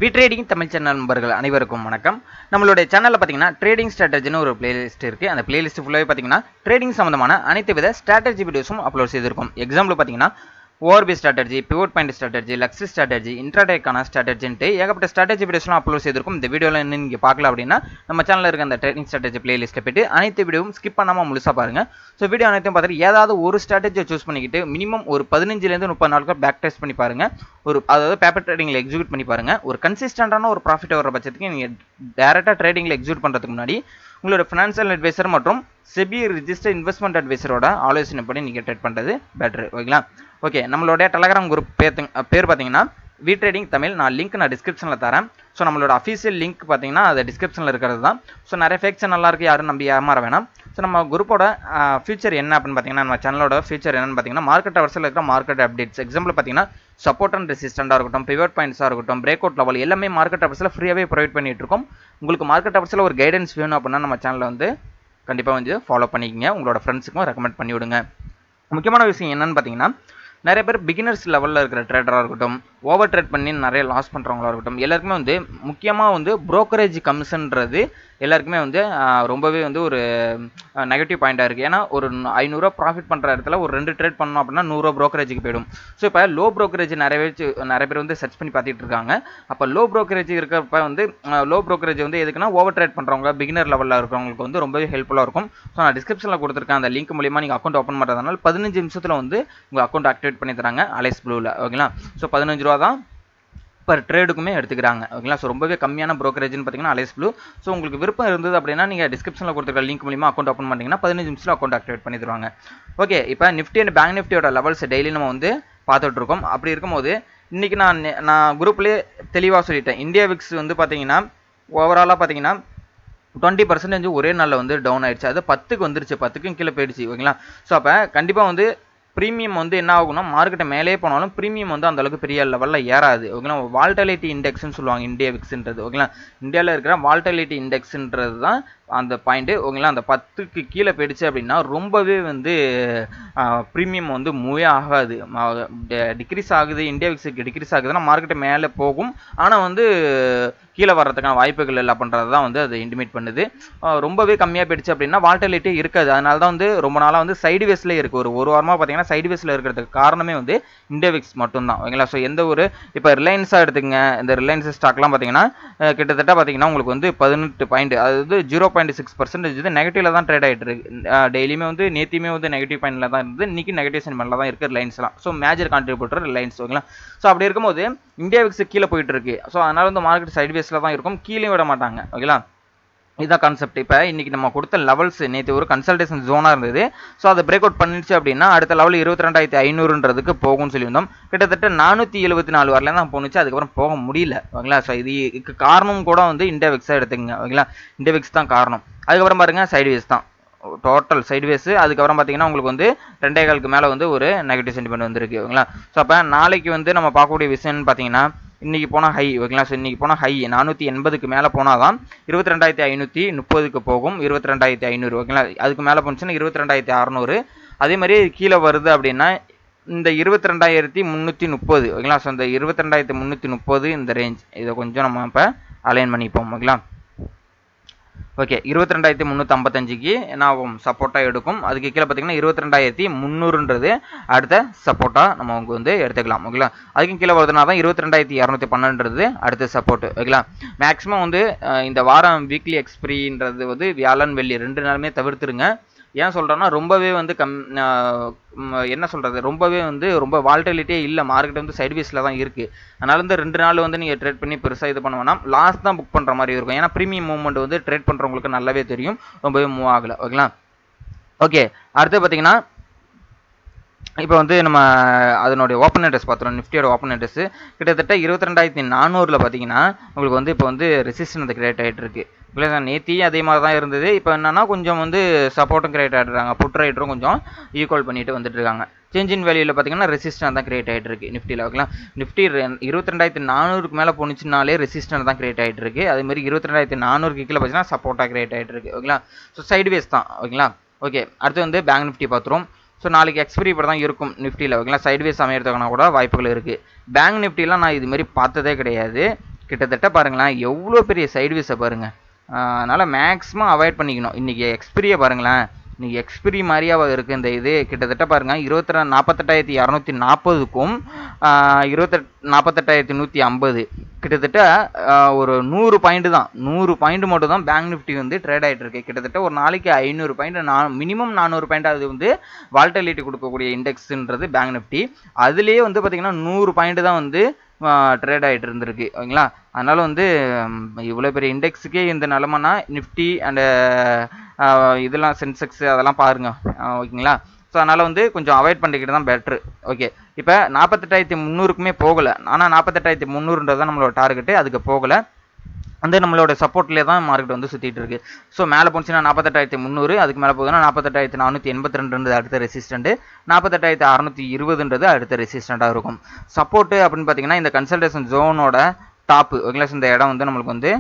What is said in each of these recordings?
Trading Tamil channel நண்பர்கள் அனைவருக்கும் வணக்கம். நம்மளுடைய சேனல்ல பாத்தீங்கன்னா ட்ரேடிங் ஸ்ட்ராட்டஜின்னு ஒரு பிளேலிஸ்ட் இருக்கு. அந்த பிளேலிஸ்ட் ஃபுல்லாவே பாத்தீங்கன்னா ட்ரேடிங் சம்பந்தமான அனைத்து வித ஸ்ட்ராட்டஜி வீடியோஸும் அப்லோட் செய்திருக்கோம். எக்ஸாம்பிள் பாத்தீங்கன்னா ORB strategy, pivot point strategy, லக்ஸி ஸ்ட்ராட்டஜி, இன்ட்ராடேக்கான ஸ்ட்ராட்டஜின்ட்டு ஏகப்பட்ட ஸ்ட்ராட்டஜி வீடியோஸ்லாம் அப்லோட் செய்திருக்கும். இந்த வீடியோவில் என்ன நீங்கள் பார்க்கல அப்படின்னா நம்ம சேனலில் இருக்க அந்த ட்ரேடிங் ஸ்ட்ராட்டஜி பிளேலிஸ்ட்டில் போய்ட்டு அனைத்து வீடியோவும் ஸ்கிப் பண்ணாமல் முழுசாக பாருங்கள். ஸோ வீடியோ அனைத்தையும் பார்த்துட்டு ஏதாவது ஒரு ஸ்ட்ராட்டஜியை சூஸ் பண்ணிக்கிட்டு மினிமம் ஒரு 15லேருந்து 30 நாட்கள் பேக் டெஸ்ட் பண்ணி பாருங்கள். அதாவது பேப்பர் ட்ரேடிங்கில் எக்ஸிக்யூட் பண்ணி பாருங்கள். ஒரு கன்சிஸ்டண்டான ஒரு ப்ராஃபிட் வர பட்சத்துக்கு நீங்கள் டேரெக்டாக ட்ரேடிங்கில் எக்ஸிக்யூட் பண்ணுறதுக்கு முன்னாடி உங்களோட ஃபினான்ஷியல் அட்வைசர் மற்றும் செபி ரிஜிஸ்டர் இன்வெஸ்ட்மெண்ட் அட்வைசரோட ஆலோசனைப்படி நீங்கள் ட்ரேட் பண்ணுறது பெட்டர். ஓகேங்களா? ஓகே, நம்மளுடைய டெலகிராம் குரூப் பேர் பார்த்தீங்கன்னா ட்ரேடிங் தமிழ். லிங்க் நான் டிஸ்கிரிப்ஷனில் தரேன். ஸோ நம்மளோட அஃபீஷியல் லிங்க் பார்த்தீங்கன்னா அது டிஸ்கிரிப்ஷனில் இருக்கிறது தான். ஸோ நிறைய ஃபேக் சேனல்லாம் இருக்குது, யாரும் நம்பி ஏமாற வேணாம். ஸோ நம்ம குரூப்போட ஃபியூச்சர் என்ன அப்படின்னு பார்த்தீங்கன்னா, நம்ம சேனலோட ஃபியூச்சர் என்னன்னு பார்த்தீங்கன்னா மார்க்கெட் அவர்ஸில் இருக்கிற மார்க்கெட் அப்டேட்ஸ். எக்ஸாம்பிள் பார்த்தீங்கன்னா சப்போர்ட் அண்ட் ரெசிஸ்டண்டாக இருக்கட்டும், பிவோட் பாயிண்ட்ஸாக இருக்கட்டும், பிரேக் அவுட் லெவல் எல்லாமே மார்க்கெட் அவர்ஸில் ஃப்ரீயாகவே ப்ரொவைட் பண்ணிட்டு இருக்கோம். உங்களுக்கு மார்க்கெட் அவர்ஸில் ஒரு கைடன்ஸ் வேணும் அப்படின்னா நம்ம சேனலில் வந்து கண்டிப்பாக வந்து ஃபாலோ பண்ணிக்கங்க. உங்களோட ஃப்ரெண்ட்ஸுக்கும் ரெக்கமெண்ட் பண்ணி விடுங்க. முக்கியமான விஷயம் என்னன்னு பார்த்தீங்கன்னா, நிறைய பேர் பிகினர்ஸ் லெவலில் இருக்கிற ட்ரேடராக இருக்கட்டும், ஓவர் ட்ரேட் பண்ணி நிறைய லாஸ் பண்ணுறவங்களா இருக்கட்டும், எல்லாருக்குமே வந்து முக்கியமாக வந்து ப்ரோக்கரேஜ் கமிஷன்றது எல்லாருக்குமே வந்து ரொம்பவே வந்து ஒரு நெகட்டிவ் பாயிண்டாக இருக்குது. ஏன்னா ஒரு 500 ப்ராஃபிட் பண்ணுற இடத்துல ஒரு 2 ட்ரேட் பண்ணோம் அப்படின்னா 100 ப்ரோக்கரேஜுக்கு போயிடும். ஸோ இப்போ லோ ப்ரோக்கரேஜ் நிறைய பேர் வந்து சர்ச் பண்ணி பார்த்துட்டு இருக்காங்க. அப்போ லோ ப்ரோக்கரேஜ் இருக்கிறப்ப வந்து லோ ப்ரோக்கரேஜ் வந்து எதுக்குன்னா ஓவர் ட்ரேட் பண்ணுறவங்க பிகினர் லெவலில் இருக்கிறவங்களுக்கு வந்து ரொம்பவே ஹெல்ப்ஃபுல்லாக இருக்கும். ஸோ நான் டிஸ்கிரிப்ஷனில் கொடுத்துருக்கேன் அந்த லிங்க் மூலியமாக நீங்கள் அக்கௌண்ட் ஓப்பன் பண்ணுறதுனால 15 நிமிஷத்தில் வந்து உங்கள் அக்கௌண்ட் ஆக்டிவேட் பண்ணி தராங்க அலைஸ் ப்ளூவில். ஓகேங்களா? ஸோ 15 ரூபா தான் பர் ட்ரேடுக்குமே எடுத்துக்கிறாங்க. ஓகேங்களா? ஸோ ரொம்பவே கம்மியான ப்ரோக்கரேஜ்னு பார்த்தீங்கன்னா அலைஸ் ப்ளூ. ஸோ உங்களுக்கு விருப்பம் இருந்தது அப்படின்னா நீங்கள் டிஸ்கிரிப்ஷனில் கொடுத்துருக்க லிங்க் மூலியமாக அக்கௌண்ட் ஓப்பன் பண்ணிங்கன்னா 15 நிமிஷத்தில் அக்கௌண்ட் ஆக்டிவேட் பண்ணி தருவாங்க. ஓகே, இப்போ நிஃப்டி அண்ட் பேங்க் நிஃப்டியோட லெவல்ஸ் டெய்லி நம்ம வந்து பார்த்துட்டு இருக்கோம். அப்படி இருக்கும்போது இன்றைக்கி நான் குரூப்லேயே தெளிவாக சொல்லிட்டேன். இந்தியா விக்ஸ் வந்து பார்த்தீங்கன்னா ஓவராலாக பார்த்தீங்கன்னா 20% ஒரே நாளில் வந்து டவுன் ஆயிடுச்சு. அது 10க்கு வந்துருச்சு, 10க்கும் கீழே போயிடுச்சு. ஓகேங்களா? ஸோ அப்போ கண்டிப்பாக வந்து ப்ரீமியம் வந்து என்ன ஆகும்னா மார்க்கெட்டை மேலே போனாலும் ப்ரீமியம் வந்து அந்தளவுக்கு பெரிய லெவலில் ஏறாது. ஓகேங்களா? வால்டாலிட்டி இண்டெக்ஸ்ன்னு சொல்லுவாங்க இந்தியா விக்ஸ்ன்றது. ஓகேங்களா? இந்தியாவில் இருக்கிற வால்டாலிட்டி இண்டெக்ஸ்ன்றது தான் அந்த பாயிண்ட்டு. ஓகேங்களா? அந்த 10க்கு கீழே போயிடுச்சு அப்படின்னா ரொம்பவே வந்து ப்ரீமியம் வந்து மூவே ஆகாது, டிக்ரீஸ் ஆகுது. இந்தியா விக்ஸுக்கு டிக்ரீஸ் ஆகுதுன்னா மார்க்கெட்டு மேலே போகும், ஆனால் வந்து கீழே வர்றதுக்கான வாய்ப்புகள் இல்லை பண்ணுறது தான் வந்து அது இன்டிமேட் பண்ணுது. ரொம்பவே கம்மியாக போயிடுச்சு அப்படின்னா வால்டாலிட்டி இருக்காது. அதனால தான் வந்து ரொம்ப நாளாக வந்து சைடு வேஸில் இருக்குது. ஒரு வாரமாக பார்த்தீங்கன்னா சைடு வேஸில் இருக்கிறதுக்கு காரணமே வந்து இந்தியா விக்ஸ் மட்டும்தான். ஓகேங்களா? ஸோ எந்த ஒரு இப்போ ரிலையன்ஸாக எடுத்துங்க, இந்த ரிலையன்ஸ் ஸ்டாக்லாம் பார்த்தீங்கன்னா கிட்டத்தட்ட பார்த்தீங்கன்னா உங்களுக்கு வந்து 18 பாயிண்ட், அதாவது 0.6% இது நெகட்டிவ்ல தான் ட்ரேட் ஆகிட்டு இருக்கு. டெய்லியுமே வந்து நேத்தியுமே வந்து நெகட்டிவ் பாயிண்ட்ல தான் இருந்தது, இன்னைக்கு நெகட்டிவ் சென்மெண்ட்ல தான் இருக்குது ரிலையன்ஸ்லாம். So major contributor Reliance. ஓகேங்களா? ஸோ அப்படி இருக்கும்போது இந்தியா விக்ஸ் கீழே போயிட்டு இருக்கு. ஸோ அதனால வந்து மார்க்கெட் சைடு வேஸில் தான் இருக்கும், கீழே விட மாட்டாங்க. ஓகேங்களா? இதுதான் கான்செப்ட். இப்போ இன்னைக்கு நம்ம கொடுத்த லெவல்ஸ் நேற்று ஒரு கன்சல்டேஷன் ஜோனாக இருந்தது. ஸோ அதை பிரேக் அவுட் பண்ணிடுச்சு அப்படின்னா அடுத்த லெவல் 22,500ன்றதுக்கு போகும்னு சொல்லியிருந்தோம். கிட்டத்தட்ட 474 வரல தான் போணுச்சு, அதுக்கப்புறம் போக முடியல. ஓகேங்களா? ஸோ இதுக்கு காரணம் கூட வந்து இந்தியா விக்ஸாக எடுத்துக்கங்க. ஓகேங்களா? இந்தியா விக்ஸ் தான் காரணம். அதுக்கப்புறம் பாருங்க சைடுவேஸ் தான் டோட்டல் சைடுவேஸ். அதுக்கப்புறம் பார்த்தீங்கன்னா உங்களுக்கு வந்து 2.25க்கு மேலே வந்து ஒரு நெகட்டிவ் சென்டிமெண்ட் வந்துருக்கு. ஓகேங்களா? ஸோ அப்போ நாளைக்கு வந்து நம்ம பார்க்கக்கூடிய விஷயம்னு பார்த்தீங்கன்னா இன்றைக்கி போனால் ஹை. ஓகேங்களா? ஸோ இன்றைக்கி போனால் ஹை 480க்கு மேலே போனால் தான் 22,530க்கு போகும். 22,500. ஓகேங்களா? அதுக்கு மேலே போணுச்சுன்னா 22,600. அதே மாதிரி கீழே வருது அப்படின்னா இந்த 22,330. ஓகேங்களா? ஸோ இந்த 22,330 இந்த ரேஞ்ச், இதை கொஞ்சம் நம்ம இப்போ அலைன் பண்ணிப்போம். ஓகேங்களா? ஓகே, 22,355க்கு நான் சப்போர்ட்டாக எடுக்கும். அதுக்கு கீழே பார்த்தீங்கன்னா 22,300ன்றது அடுத்த சப்போர்ட்டாக நம்ம வந்து எடுத்துக்கலாம். ஓகேங்களா? அதுக்கும் கீழே வருதுனா தான் 22,212ன்றது அடுத்த சப்போர்ட். ஓகேங்களா? மேக்ஸிமம் வந்து இந்த வாரம் வீக்லி எக்ஸ்பிரின்றது வந்து வியாழன் வெள்ளி 2 நாளுமே தவிர்த்துருங்க. ஏன் சொல்கிறேன்னா ரொம்பவே வந்து என்ன சொல்கிறது, ரொம்பவே வந்து ரொம்ப வால்டாலிட்டியே இல்லை, மார்க்கெட் வந்து சைட்வேஸில் தான் இருக்குது. அதனால இந்த 2 நாள் வந்து நீங்கள் ட்ரேட் பண்ணி பெருசாக இது பண்ண வேணாம், லாஸ்ட் தான் புக் பண்ணுற மாதிரி இருக்கும். ஏன்னா ப்ரீமியம் மூவ்மெண்ட் வந்து ட்ரேட் பண்ணுறவங்களுக்கு நல்லாவே தெரியும், ரொம்பவே மூவ் ஆகலை. ஓகேங்களா? ஓகே, அடுத்து பார்த்தீங்கன்னா இப்போ வந்து நம்ம அதனுடைய ஓப்பன் அட்ரஸ் பார்த்துருவோம். நிஃப்டியோட ஓப்பன் அட்ரஸ் கிட்டத்தட்ட 22,400 பார்த்தீங்கன்னா உங்களுக்கு வந்து இப்போ வந்து ரெசிஸ்டன்ஸ் வந்து கிரியேட் ஆகிட்டு இருக்கு. இல்லை, நேத்தியும் அதே மாதிரி தான் இருந்தது. இப்போ என்னன்னா கொஞ்சம் வந்து சப்போர்ட்டும் கிரியேட் ஆகிடுறாங்க, புட் ரைட்டரும் கொஞ்சம் ஈக்குவல் பண்ணிட்டு வந்துட்டு இருக்காங்க. சேஞ்ச் இன் வேல்யூவில் பார்த்தீங்கன்னா ரெசிஸ்டன்ஸ் தான் கிரியேட் ஆகிட்டு இருக்கு நிஃப்டியில். ஓகேங்களா? நிஃப்டி 22,400க்கு மேலே போனிச்சுனாலே ரெசிஸ்டன்ஸ் தான் கிரியேட் ஆகிட்டு இருக்கு. அதே மாதிரி 22,400க்கு கீழே பார்த்தீங்கன்னா சப்போர்ட்டாக கிரியேட் ஆகிட்டு இருக்கு. ஓகேங்களா? ஸோ சைடுவேஸ் தான். ஓகேங்களா? ஓகே, அடுத்து வந்து பேங்க் நிஃப்டி பார்த்துருவோம். ஸோ நாளைக்கு எக்ஸ்பிரி இப்படி தான் இருக்கும் நிஃப்டியில். ஓகேங்களா? சைட்வேஸ் அமையறதுக்கான கூட வாய்ப்புகள் இருக்குது. பேங்க் நிஃப்டிலாம் நான் இதுமாரி பார்த்ததே கிடையாது. கிட்டத்தட்ட பாருங்களேன் எவ்வளோ பெரிய சைட்வேஸை பாருங்கள். அதனால் மேக்ஸிமம் அவாய்ட் பண்ணிக்கணும். இன்றைக்கி எக்ஸ்பிரியை பாருங்களேன், இன்றைக்கி எக்ஸ்பிரி மாதிரியாக இருக்குது இந்த இது. கிட்டத்தட்ட பாருங்கள் 48,140க்கும் 48,150 கிட்டத்தட்ட ஒரு 100 பாயிண்ட் தான், 100 பாயிண்ட் மட்டும் தான் பேங்க் நிஃப்டி வந்து ட்ரேட் ஆகிட்டு இருக்கு. கிட்டத்தட்ட ஒரு நாளைக்கு 500 பாயிண்ட், மினிமம் 400 பாயிண்ட் அது வந்து வால்டிலிட்டி கொடுக்கக்கூடிய இண்டெக்ஸ்ன்றது பேங்க் நிஃப்டி. அதுலேயே வந்து பார்த்தீங்கன்னா 100 பாயிண்ட் தான் வந்து ட்ரேட் ஆகிட்டு இருந்திருக்கு. ஓகேங்களா, அதனால் வந்து இவ்வளோ பெரிய இண்டெக்ஸுக்கே இந்த நிலமைனா நிஃப்டி அண்டு இதெல்லாம் சென்செக்ஸ் அதெல்லாம் பாருங்கள். ஓகேங்களா, ஸோ அதனால் வந்து கொஞ்சம் அவாய்ட் பண்ணிக்கிட்டு தான் பெட்ரு. ஓகே, இப்போ 48,300க்குமே போகலை, ஆனால் 48,300ன்றது தான் நம்மளோட டார்கெட்டு, அதுக்கு போகலை. வந்து நம்மளோட சப்போர்ட்லேயே தான் மார்க்கெட் வந்து சுற்றிட்டு இருக்கு. ஸோ மேலே போச்சுன்னா 48,300, அதுக்கு மேலே போகுதுன்னா 48,482 அடுத்த ரெசிஸ்டண்ட்டு, 48,620 அடுத்த ரெசிஸ்டண்ட்டாக இருக்கும். சப்போர்ட்டு அப்படின்னு பார்த்தீங்கன்னா இந்த கன்சல்டேஷன் ஜோனோட டாப்பு, ஓகேங்களா, இந்த இடம் வந்து நம்மளுக்கு வந்து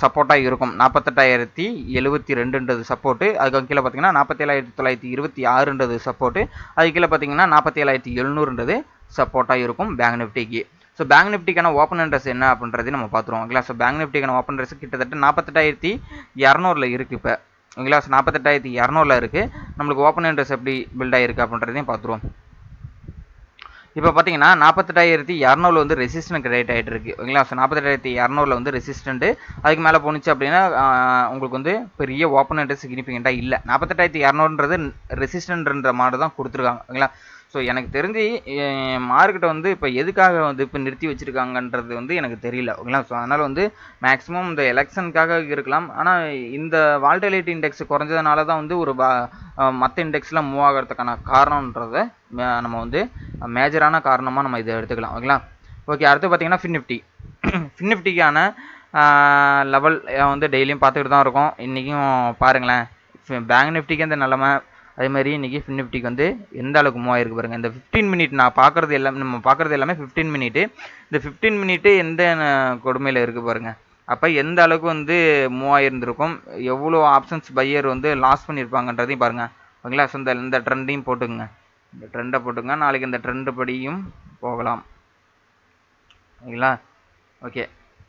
சப்போர்ட்டாக இருக்கும். 48,072 சப்போர்ட்டு, அதுக்கு கீழே பார்த்தீங்கன்னா 47,926 சப்போர்ட்டு, அதுக்கு கீழே பார்த்தீங்கன்னா 47,700 சப்போர்ட்டாக இருக்கும் பேங்க் நிஃப்டிக்கு. ஸோ பேங்க் நிஃப்டிக்கான ஓப்பன் இன்ட்ரெஸ்ட் என்ன அப்படின்றதையும் நம்ம பார்த்துருவோம். ஓகேங்களா, ஸோ பேங்க் நிஃப்டிக்கான ஓப்பன் இன்ட்ரெஸ்ட் கிட்டத்தட்ட 48,200 இருக்குது இப்போ. ஓகேங்களா, ஸோ 48,200 இருக்குது. நம்மளுக்கு ஓப்பன் இன்ட்ரெஸ்ட் எப்படி பில்ட் ஆகிருக்கு அப்படின்றதையும் பார்த்துருவோம். இப்போ பார்த்தீங்கன்னா 48,200 வந்து ரெசிஸ்டன்ட் கிரியேட் ஆகிட்டு இருக்கு. ஓகேங்களா, ஸோ 48,200 வந்து ரெசிஸ்டன்ட்டு, அதுக்கு மேலே போணுச்சு அப்படின்னா உங்களுக்கு வந்து பெரிய ஓப்பன் இன்ட்ரெஸ்ட் சிக்னிஃபிகண்ட்டாக இல்லை. 48,200ன்றது ரெசிஸ்டன்ட்ன்ற மாதிரி தான் கொடுத்துருக்காங்க. ஓகேங்களா, ஸோ எனக்கு தெரிஞ்சு மார்க்கெட்டை வந்து இப்போ எதுக்காக வந்து இப்போ நிறுத்தி வச்சுருக்காங்கன்றது வந்து எனக்கு தெரியல. ஓகேங்களா, ஸோ அதனால் வந்து மேக்ஸிமம் இந்த எலெக்ஷனுக்காக இருக்கலாம். ஆனால் இந்த வால்டிலிட்டி இண்டெக்ஸ் குறைஞ்சதுனால தான் வந்து ஒரு மற்ற இண்டெக்ஸ்லாம் மூவ் ஆகிறதுக்கான காரணன்றதை நம்ம வந்து மேஜரான காரணமாக நம்ம இதை எடுத்துக்கலாம். ஓகேங்களா, ஓகே, அடுத்து பார்த்தீங்கன்னா ஃபின்னிஃப்டிக்கான லெவல் வந்து டெய்லியும் பார்த்துக்கிட்டு தான் இருக்கும். இன்றைக்கும் பாருங்களேன் பேங்க் நிஃப்டிக்கு இந்த நிலமை, அதே மாதிரி இன்றைக்கி ஃபின்னிஃப்டிக்கு வந்து எந்த அளவுக்கு மூவ் ஆகிருக்கு பாருங்கள். இந்த 15 மினிட் நம்ம பார்க்குறது எல்லாமே 15 மினிட்டு. இந்த 15 மினிட்டு எந்த கொடுமையில் இருக்குது பாருங்கள். அப்போ எந்த அளவுக்கு வந்து மூவ் ஆகிருந்திருக்கும், எவ்வளோ ஆப்ஷன்ஸ் பையர் வந்து லாஸ் பண்ணியிருப்பாங்கன்றதையும் பாருங்கள். ஓகேங்களா, ஸோ இந்த ட்ரெண்டையும் போட்டுங்க, இந்த ட்ரெண்டை போட்டுங்க, நாளைக்கு இந்த ட்ரெண்டு படியும் போகலாம். ஓகேங்களா, ஓகே,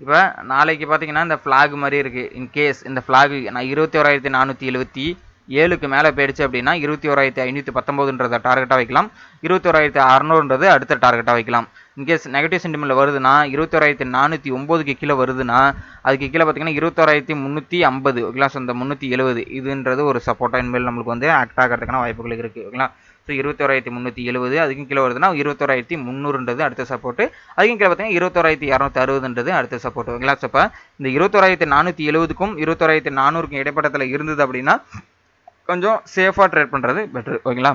இப்போ நாளைக்கு பார்த்தீங்கன்னா இந்த ஃப்ளாக் மாதிரி இருக்குது. இன்கேஸ் இந்த ஃப்ளாக் நான் 21,477க்கு மேலே போயிடுச்சு அப்படின்னா 21,519 டார்கெட்டாக வைக்கலாம், 21,600 அடுத்த டார்கெட்டாக வைக்கலாம். இன்கேஸ் நெகட்டிவ் சென்டிமெண்ட்டில் வருதுன்னா 21,409க்கு கீழே வருதுன்னா அதுக்கு கீழே பார்த்தீங்கன்னா 21,350. ஓகேங்களா, ஸோ இந்த 370 இதுன்றது ஒரு சப்போர்ட்டாக இனிமேல் நம்மளுக்கு வந்து ஆக்ட் ஆகிறதுக்கான வாய்ப்புகள் இருக்குது. ஓகேங்களா, ஸோ 21,370 அதுக்கும் கீழே வருதுன்னா 21,300 அடுத்த சப்போர்ட்டு, அதுக்கும் கீழே பார்த்தீங்கன்னா 21,260 அடுத்த சப்போர்ட். ஓகேங்களா, ஸோ இப்போ இந்த 21,470க்கும் 21,400க்கும் இடைப்பட்டத்தில் இருந்தது அப்படின்னா கொஞ்சம் சேஃபாக ட்ரேட் பண்ணுறது பெட்ரு. ஓகேங்களா,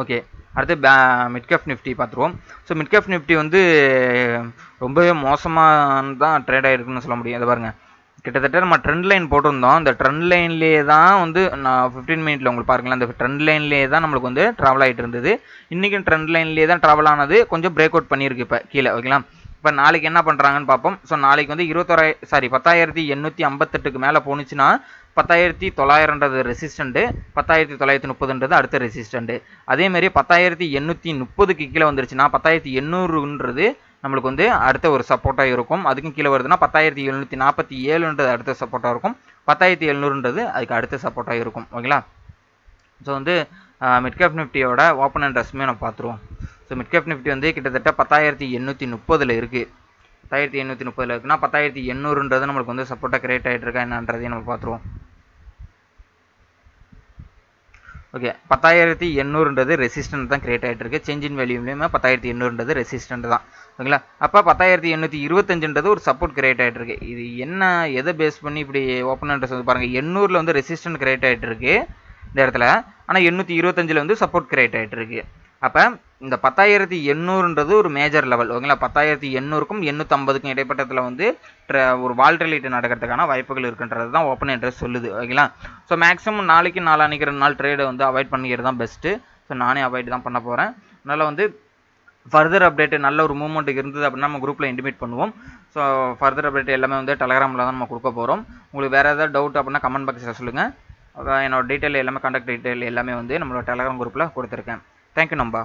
ஓகே, அடுத்து மிட்கேப் நிஃப்டி பார்த்துருவோம். ஸோ மிட்கேப் நிஃப்டி வந்து ரொம்பவே மோசமாக தான் ட்ரேட் ஆகிருக்குன்னு சொல்ல முடியும். அதை பாருங்கள், கிட்டத்தட்ட நம்ம ட்ரெண்ட் லைன் போட்டிருந்தோம், இந்த ட்ரெண்ட் லைன்லேயே தான் வந்து நான் 15 மினிட்ல உங்களுக்கு பாருங்களேன், அந்த ட்ரெண்ட் லைன்லேயே தான் நம்மளுக்கு வந்து ட்ராவல் ஆகிட்டு இருந்தது. இன்றைக்கும் ட்ரெண்ட் லைன்லேயே தான் ட்ராவல் ஆனது, கொஞ்சம் பிரேக் அவுட் பண்ணியிருக்கு இப்போ கீழே. ஓகேங்களா, இப்போ நாளைக்கு என்ன பண்ணுறாங்கன்னு பார்ப்போம். ஸோ நாளைக்கு வந்து 10,858க்கு மேலே போணுச்சுன்னா 10,900 ரெசிஸ்டண்ட்டு, 10,930 அடுத்த ரெசிஸ்டண்ட்டு. அதேமாரி 10,830க்கு கீழே வந்துருச்சுன்னா 10,800 நம்மளுக்கு வந்து அடுத்த ஒரு சப்போர்ட்டாக இருக்கும். அதுக்கும் கீழே வருதுன்னா 10,747 அடுத்த சப்போர்ட்டாக இருக்கும், 10,700 அதுக்கு அடுத்த சப்போர்ட்டாக இருக்கும். ஓகேங்களா, ஸோ வந்து மிட்கேப் நிஃப்டியோட ஓப்பன் இன்ட்ரெஸ்ட்டுமே நம்ம பார்த்துருவோம். ஸோ மிட்கேப் நிஃப்டி வந்து கிட்டத்தட்ட 10,830 இருக்குது. 10,830 இருக்குன்னா 10,800 நம்மளுக்கு வந்து சப்போர்ட்டாக கிரியேட் ஆகிட்டு இருக்கா என்னன்றதையும் நம்ம பார்த்துருவோம். ஓகே, 10,800 ரெசிஸ்டன்ட் தான் கிரியேட் ஆகிட்டு இருக்கு. சேஞ்ச் இன் வேல்யூலையுமே 10,800 ரெசிஸ்டன்ட் தான். ஓகேங்களா, அப்போ 10,825 ஒரு சப்போர்ட் கிரியேட் ஆகிட்டு இருக்கு. இது என்ன எதை பேஸ் பண்ணி இப்படி ஓப்பன் இன்ட்ரெஸ்ட் வந்து பாருங்கள், 800 வந்து ரெசிஸ்டன்ட் கிரியேட் ஆகிட்டு இருக்கு இந்த இடத்துல, ஆனால் 825 வந்து சப்போர்ட் கிரியேட் ஆகிட்டு இருக்கு. அப்போ இந்த 10,800 ஒரு மேஜர் லெவல். ஓகேங்களா, 10,800க்கும் 850க்கும் இடைப்பட்டத்தில் வந்து ஒரு வால்டிலிட்டி நடக்கிறதுக்கான வாய்ப்புகள் இருக்குன்றது தான் ஓப்பன் இன்ட்ரெஸ்ட் சொல்லுது. ஓகேங்களா, ஸோ மேக்ஸிமம் நாளைக்கு நாளானிக்கிற நாள் ட்ரேடை வந்து அவாய்ட் பண்ணிக்கிறது தான் பெஸ்ட்டு. ஸோ நானே அவாய்ட் தான் பண்ண போகிறேன். அதனால் வந்து ஃபர்தர் அப்டேட் நல்ல ஒரு மூவ்மெண்ட் இருந்தது அப்படின்னா நம்ம குரூப்பில் இன்டிமேட் பண்ணுவோம். ஸோ ஃபர்தர் அப்டேட் எல்லாமே வந்து டெலகிராமில் தான் நம்ம கொடுக்க போகிறோம். உங்களுக்கு வேறு ஏதாவது டவுட் அப்படின்னா கமெண்ட் பாக்ஸில் சொல்லுங்கள். என்னோட டீட்டெயில் எல்லாமே, கான்டாக்ட் டீட்டெயில் எல்லாமே வந்து நம்மளோட டெலகிராம் குரூப்பில் கொடுத்துருக்கேன். தேங்க்யூ நம்பா.